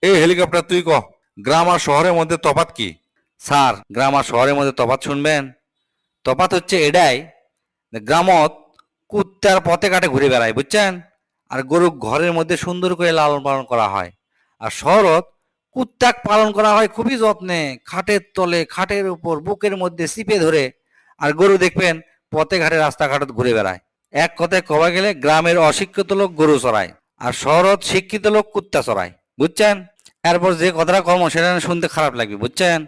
এই হেলিকপ্টার তুই কহ, গ্রাম আর শহরের মধ্যে তফাৎ কি? স্যার, গ্রাম আর শহরের মধ্যে তফাৎ শুনবেন। তফাৎ হচ্ছে এটাই যে গ্রামত কুত্তার পথে ঘাটে ঘুরে বেড়ায়, বুঝছেন? আর গরু ঘরের মধ্যে সুন্দর করে লালন পালন করা হয়। আর শহরত কুত্তাক পালন করা হয় খুবই যত্নে, খাটের তলে, খাটের উপর, বুকের মধ্যে চিপে ধরে। আর গরু দেখবেন পথে ঘাটে রাস্তাঘাটত ঘুরে বেড়ায়। এক কথায় কবা গেলে গ্রামের অশিক্ষিত লোক গরু চড়ায়, আর শহরত শিক্ষিত লোক কুত্তা চড়ায়, বুঝছেন? এরপর যে কথাটা কর্ম সেটা শুনতে খারাপ লাগবে, বুঝছেন?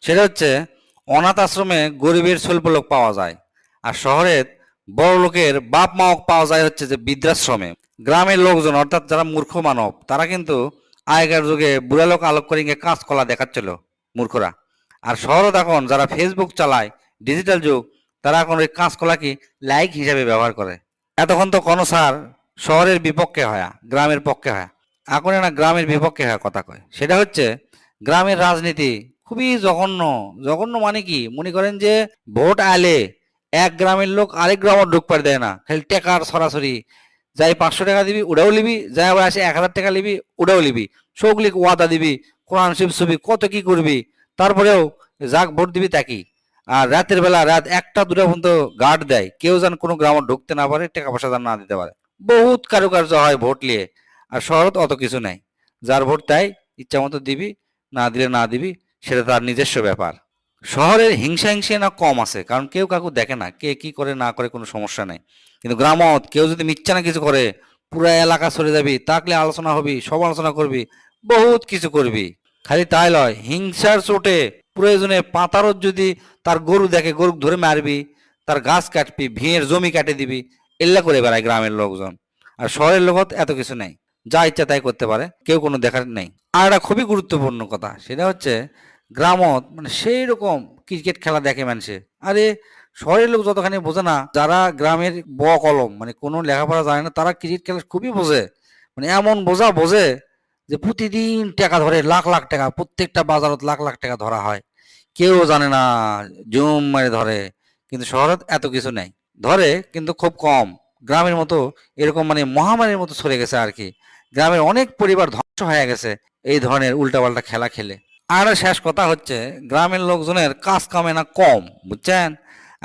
সেটা হচ্ছে অনাথ আশ্রমে গরিবের স্বল্প লোক পাওয়া যায়, আর শহরে বড় লোকের বাপ মাও পাওয়া যায় হচ্ছে যে বৃদ্ধাশ্রমে। গ্রামের লোকজন অর্থাৎ যারা মূর্খ মানব তারা কিন্তু আগেকার যুগে বুড়া লোক আলোক করে কাঁচকলা দেখাচ্ছিল, মূর্খরা। আর শহরত এখন যারা ফেসবুক চালায়, ডিজিটাল যুগ, তারা এখন ওই কাঁচকলা কি লাইক হিসাবে ব্যবহার করে। এতক্ষণ তো কোনো স্যার শহরের বিপক্ষে হয়, গ্রামের পক্ষে হয়। এখন না গ্রামের বিপক্ষে হয় কথা কয়। সেটা হচ্ছে গ্রামের রাজনীতি খুবই জঘন্য। জঘন্য মানে কি, মনে করেন যে ভোট আলে এক গ্রামের লোক আরেক গ্রামে ঢুকপার দেয় না, খালি টেকার সরাসরি। যাই 500 টাকা দিবি ওটাও লিবি, যাই আবার আসে 1000 টাকা লিবি ওটাও লিবি, সৌগলিক ওয়াদা দিবি, কোরআন শিব ছবি কত কি করবি। তারপরেও যাক ভোট দিবি তাকি। আর রাতের বেলা রাত 1টা 2টা পর্যন্ত গার্ড দেয়, কেউ যেন কোনো গ্রামে ঢুকতে না পারে, টাকা পয়সা যেন না দিতে পারে। বহুত কারুকার্য হয় ভোট নিয়ে। আর শহরত অত কিছু নাই, যার ভোট তাই ইচ্ছা মতো দিবি, না দিলে না দিবি, সেটা তার নিজস্ব ব্যাপার। শহরের হিংসা হিংসি না কম আছে, কারণ কেউ কাকু দেখে না কে কি করে না করে, কোনো সমস্যা নাই। কিন্তু গ্রামত কেউ যদি মিথ্যা না কিছু করে, পুরা এলাকা সরে যাবি, তাকলে আলোচনা হবি, সব আলোচনা করবি, বহুত কিছু করবি। খালি তাই লয়, হিংসার চোটে প্রয়োজনে পাতারত যদি তার গরু দেখে, গরু ধরে মারবি, তার গাছ কাটবি, ভিড়ের জমি কাটে দিবি, এল্লা করে বেড়ায় গ্রামের লোকজন। আর শহরের লোকত এত কিছু নাই, যা ইচ্ছা তাই করতে পারে, কেউ কোনো দেখার নেই। আর একটা খুবই গুরুত্বপূর্ণ কথা, সেটা হচ্ছে গ্রামত মানে সেই রকম ক্রিকেট খেলা দেখে মানুষে। আরে শহরের লোক যতখানি বোঝে না, যারা গ্রামের ব কলম মানে কোনো লেখাপড়া জানে না, তারা ক্রিকেট খেলা খুবই বোঝে। মানে এমন বোঝা বোঝে যে প্রতিদিন টাকা ধরে, লাখ লাখ টাকা, প্রত্যেকটা বাজারত লাখ লাখ টাকা ধরা হয়। কেউ জানে না, জুম মারে ধরে। কিন্তু শহরত এত কিছু নাই, ধরে কিন্তু খুব কম। গ্রামের মতো এরকম মানে মহামারীর মতো ছড়ে গেছে আর কি। গ্রামের অনেক পরিবার ধ্বংস হয়ে গেছে এই ধরনের উল্টাপাল্টা খেলা খেলে। আর শেষ কথা হচ্ছে গ্রামের লোকজনের কাজ কামে না কম, বুঝছেন?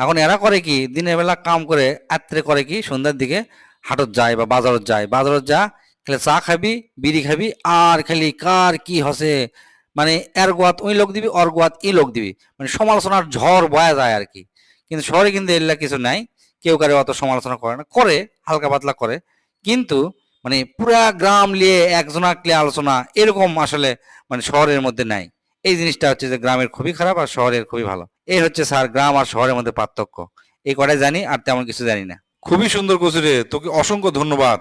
এখন এরা করে কি, দিনের বেলা কাম করে রাত্রে করে কি সন্ধ্যার দিকে হাটত যায় বা বাজারত যায়, বাজারত যা খালি চা খাবি, বিড়ি খাবি, আর খালি কার কি হসে, মানে এর গোয়াত ওই লোক দিবি, অর গোয়াত ই লোক দিবি, মানে সমালোচনার ঝড় বয়া যায় আর কি। কিন্তু শহরে কিন্তু এগুলা কিছু নাই, কেউ কারো অত সমালোচনা করে না, করে হালকা পাতলা করে। কিন্তু মানে পুরা গ্রাম নিয়ে একজনাক নিয়ে আলোচনা এরকম আসলে মানে শহরের মধ্যে নাই। এই জিনিসটা হচ্ছে যে গ্রামের খুবই খারাপ আর শহরের খুবই ভালো। এই হচ্ছে স্যার গ্রাম আর শহরের মধ্যে পার্থক্য। এই কটাই জানি, আর তেমন কিছু জানি না। খুবই সুন্দর কচু রে, তোকে অসংখ্য ধন্যবাদ।